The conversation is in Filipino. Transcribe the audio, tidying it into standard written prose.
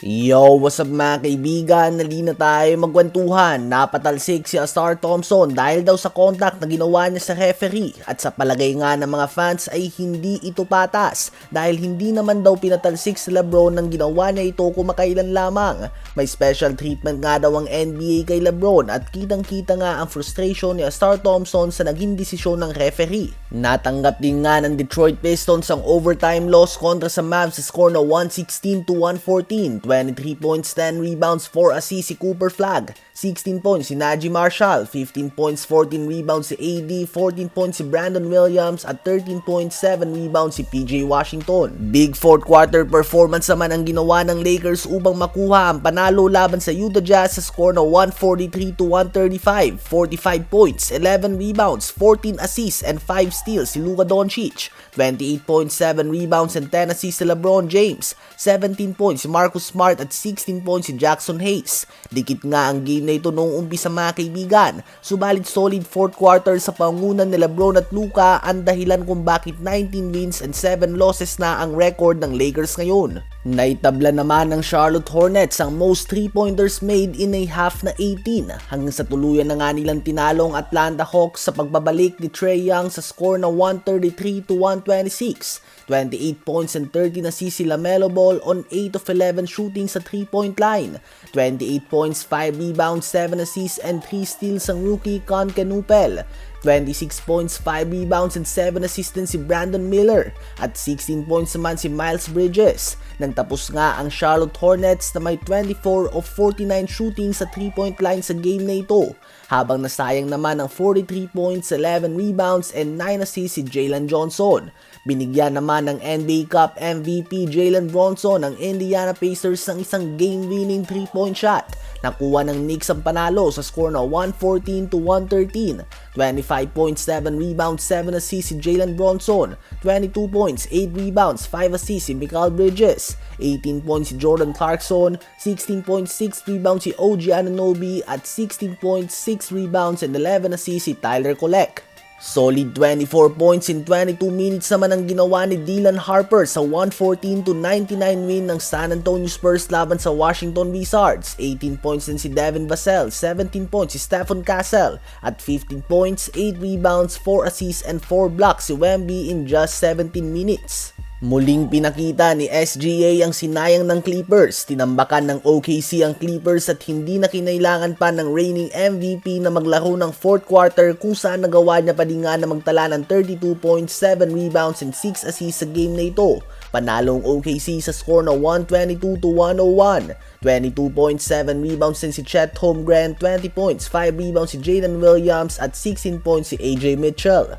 Yo, what's up mga kaibigan? Nali na tayo magkwentuhan. Napatalsik si Ausar Thompson dahil daw sa contact na ginawa niya sa referee at sa palagay nga ng mga fans ay hindi ito patas dahil hindi naman daw pinatalsik si Lebron ng ginawa niya ito kumakailan lamang. May special treatment nga daw ang NBA kay Lebron at kitang-kita nga ang frustration ni Ausar Thompson sa naging desisyon ng referee. Natanggap din nga ng Detroit Pistons ang overtime loss kontra sa Mavs sa score na 116-114. 23 points, 10 rebounds, 4 assists si Cooper Flagg, 16 points si Naji Marshall, 15 points, 14 rebounds si AD, 14 points si Brandon Williams at 13.7 rebounds si PJ Washington. Big fourth quarter performance naman ang ginawa ng Lakers upang makuha ang panalo laban sa Utah Jazz sa score na 143-135, 45 points, 11 rebounds, 14 assists and 5 steals si Luka Doncic, 28.7 rebounds and 10 assists si LeBron James, 17 points si Marcus Smart at 16 points si Jackson Hayes. Dikit nga ang game na ito noong umpisa mga kaibigan, subalit solid fourth quarter sa pangunan ni Lebron at Luka ang dahilan kung bakit 19 wins and 7 losses na ang record ng Lakers ngayon. Naitabla naman ng Charlotte Hornets ang most 3-pointers made in a half na 18 hanggang sa tuluyan na nga nilang tinalo ang Atlanta Hawks sa pagbabalik ni Trae Young sa score na 133-126. 28 points and 13 assists si LaMelo Ball on 8 of 11 shooting sa 3-point line. 28 points, 5 rebounds, 7 assists and 3 steals ang rookie Con Canupel. 26 points, 5 rebounds and 7 assists din si Brandon Miller at 16 points naman si Miles Bridges. Nang tapos nga ang Charlotte Hornets na may 24 of 49 shooting sa 3-point line sa game na ito, habang nasayang naman ang 43 points, 11 rebounds and 9 assists si Jalen Johnson. Binigyan naman ng NBA Cup MVP Jalen Bronson ng Indiana Pacers ng isang game-winning 3-point shot. Nakuha ng Knicks ang panalo sa score na 114-113. 25 points, 7 rebounds, 7 assists si Jalen Bronson. 22 points, 8 rebounds, 5 assists si Mikal Bridges. 18 points si Jordan Clarkson. 16.6 rebounds si OG Anunoby at 16.6 rebounds and 11 assists si Tyler Kolek. Solid 24 points in 22 minutes naman ang ginawa ni Dylan Harper sa 114-99 win ng San Antonio Spurs laban sa Washington Wizards. 18 points din si Devin Vassell, 17 points si Stephen Castle at 15 points, 8 rebounds, 4 assists and 4 blocks si Wemby in just 17 minutes. Muling pinakita ni SGA ang sinayang ng Clippers. Tinambakan ng OKC ang Clippers at hindi na kinailangan pa ng reigning MVP na maglaro ng fourth quarter kung saan nagawa niya pa din nga na magtala ng 32 points, 7 rebounds and 6 assists sa game na ito. Panalo ang OKC sa score na 122-101. 22.7 rebounds din si Chet Holmgren, 20 points, 5 rebounds si Jalen Williams at 16 points si AJ Mitchell.